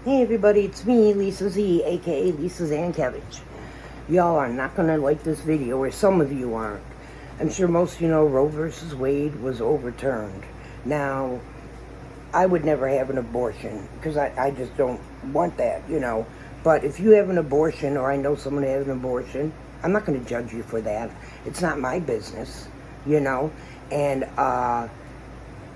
Hey everybody, it's me, Lisa Z, aka Lisa Zankevich. Y'all are not going to like this video, or some of you aren't. I'm sure most of you know Roe versus Wade was overturned. Now, I would never have an abortion, because I just don't want that. But if you have an abortion, or I know someone who has an abortion, I'm not going to judge you for that. It's not my business, you know. And, I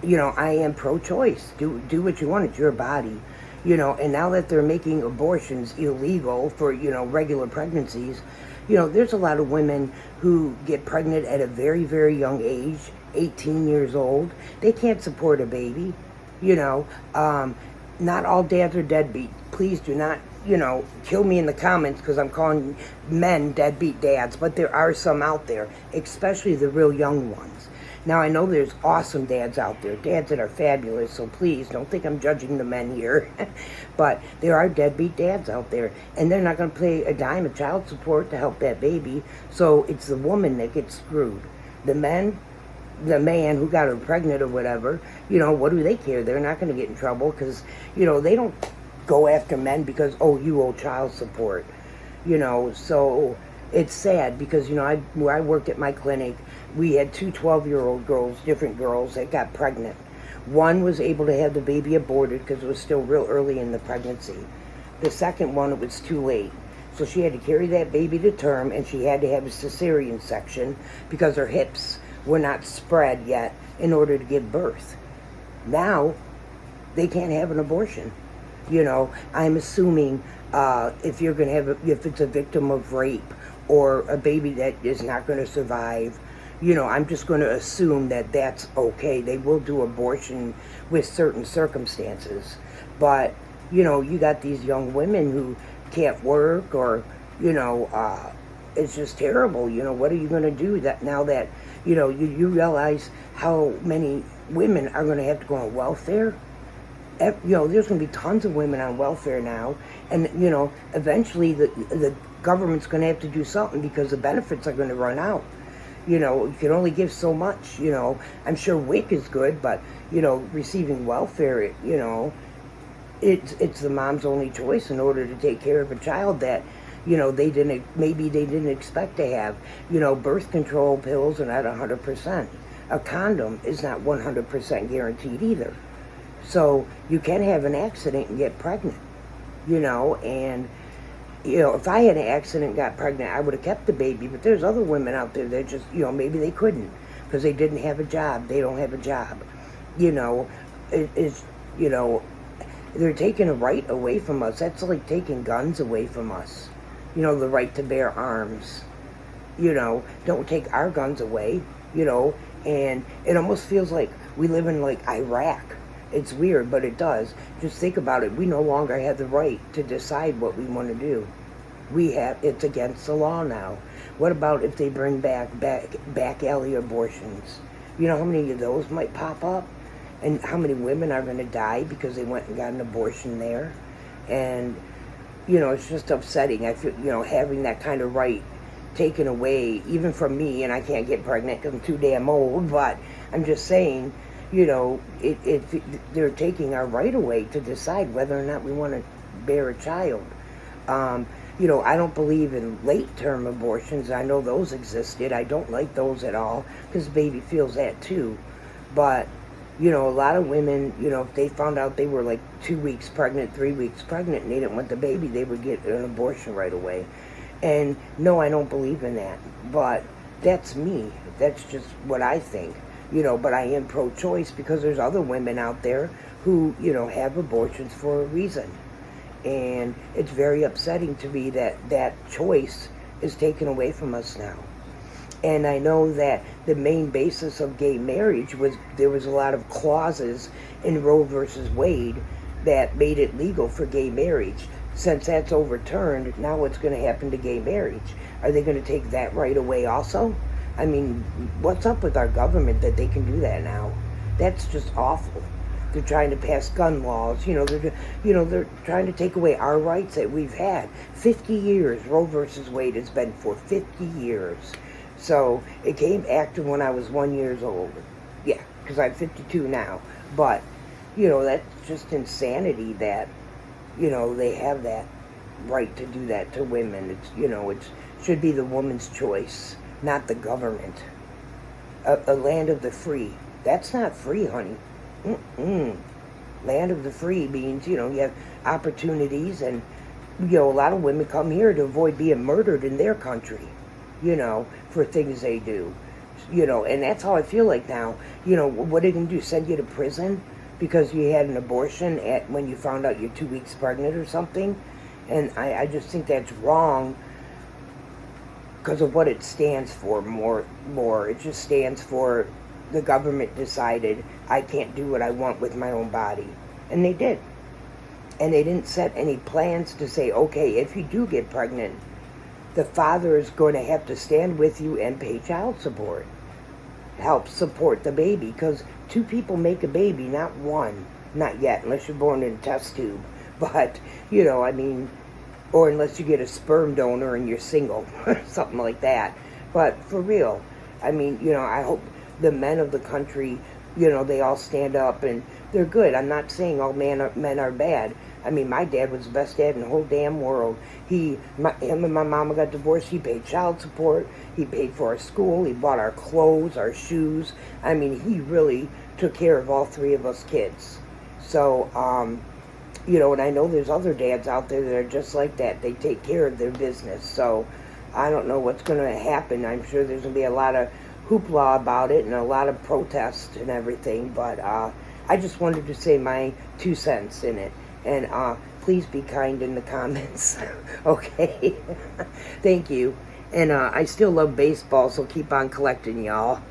am pro-choice. Do what you want. It's your body. And now that they're making abortions illegal for, regular pregnancies, there's a lot of women who get pregnant at a very, very young age, 18 years old. They can't support a baby, Not all dads are deadbeat. Please do not, kill me in the comments because I'm calling men deadbeat dads, but there are some out there, especially the real young ones. Now, I know there's awesome dads out there, dads that are fabulous, so please don't think I'm judging the men here. But there are deadbeat dads out there, and they're not going to pay a dime of child support to help that baby, so it's the woman that gets screwed. The man who got her pregnant or whatever, what do they care? They're not going to get in trouble because, they don't go after men because, oh, you owe child support. So it's sad because, where I worked at my clinic, we had two 12-year-old girls, different girls, that got pregnant. One was able to have the baby aborted because it was still real early in the pregnancy. The second one, it was too late. So she had to carry that baby to term, and she had to have a cesarean section because her hips were not spread yet in order to give birth. Now, they can't have an abortion. I'm assuming if you're going to have, if it's a victim of rape or a baby that is not going to survive, I'm just going to assume that that's okay. They will do abortion with certain circumstances. But, you got these young women who can't work or, it's just terrible. What are you going to do that now that, you realize how many women are going to have to go on welfare? There's going to be tons of women on welfare now. And, eventually the government's going to have to do something because the benefits are going to run out. You can only give so much, I'm sure WIC is good, but, receiving welfare, it's the mom's only choice in order to take care of a child that, they didn't expect to have. Birth control pills are not 100%. A condom is not 100% guaranteed either. So you can have an accident and get pregnant, and if I had an accident and got pregnant, I would have kept the baby. But there's other women out there that just, maybe they couldn't because they didn't have a job. They don't have a job. They're taking a right away from us. That's like taking guns away from us. The right to bear arms. Don't take our guns away, and it almost feels like we live in like Iraq. It's weird, but it does. Just think about it. We no longer have the right to decide what we want to do. It's against the law now. What about if they bring back alley abortions? You know how many of those might pop up? And how many women are going to die because they went and got an abortion there? And, it's just upsetting. I feel, having that kind of right taken away, even from me, and I can't get pregnant because I'm too damn old, but I'm just saying, they're taking our right away to decide whether or not we want to bear a child. I don't believe in late-term abortions. I know those existed. I don't like those at all because the baby feels that too. But, a lot of women, if they found out they were like 2 weeks pregnant, 3 weeks pregnant, and they didn't want the baby, they would get an abortion right away. And no, I don't believe in that. But that's me. That's just what I think. But I am pro-choice because there's other women out there who, have abortions for a reason. And it's very upsetting to me that choice is taken away from us now. And I know that the main basis of gay marriage was there was a lot of clauses in Roe versus Wade that made it legal for gay marriage. Since that's overturned, now what's going to happen to gay marriage? Are they going to take that right away also? I mean, what's up with our government that they can do that now? That's just awful. They're trying to pass gun laws. They're trying to take away our rights that we've had. 50 years, Roe versus Wade has been for 50 years. So it came active when I was 1 year old. Yeah, because I'm 52 now. But, that's just insanity that, they have that right to do that to women. It should be the woman's choice, not the government. A land of the free. That's not free, honey. Mm-mm. Land of the free means, you have opportunities, and, a lot of women come here to avoid being murdered in their country, for things they do. And that's how I feel like now. What are they going to do? Send you to prison because you had an abortion when you found out you're 2 weeks pregnant or something? And I just think that's wrong because of what it stands for more. It just stands for the government decided I can't do what I want with my own body. And they did. And they didn't set any plans to say, okay, if you do get pregnant, the father is going to have to stand with you and pay child support. Help support the baby, because 2 people make a baby, not one. Not yet, unless you're born in a test tube. But, or unless you get a sperm donor and you're single, something like that. But for real, I hope the men of the country, they all stand up and they're good. I'm not saying all men are bad. My dad was the best dad in the whole damn world. Him and my mama got divorced. He paid child support. He paid for our school. He bought our clothes, our shoes. He really took care of all 3 of us kids. So, and I know there's other dads out there that are just like that. They take care of their business. So, I don't know what's going to happen. I'm sure there's going to be a lot of hoopla about it and a lot of protests and everything. But I just wanted to say my 2 cents in it. And please be kind in the comments. Okay? Thank you. And I still love baseball, so keep on collecting, y'all.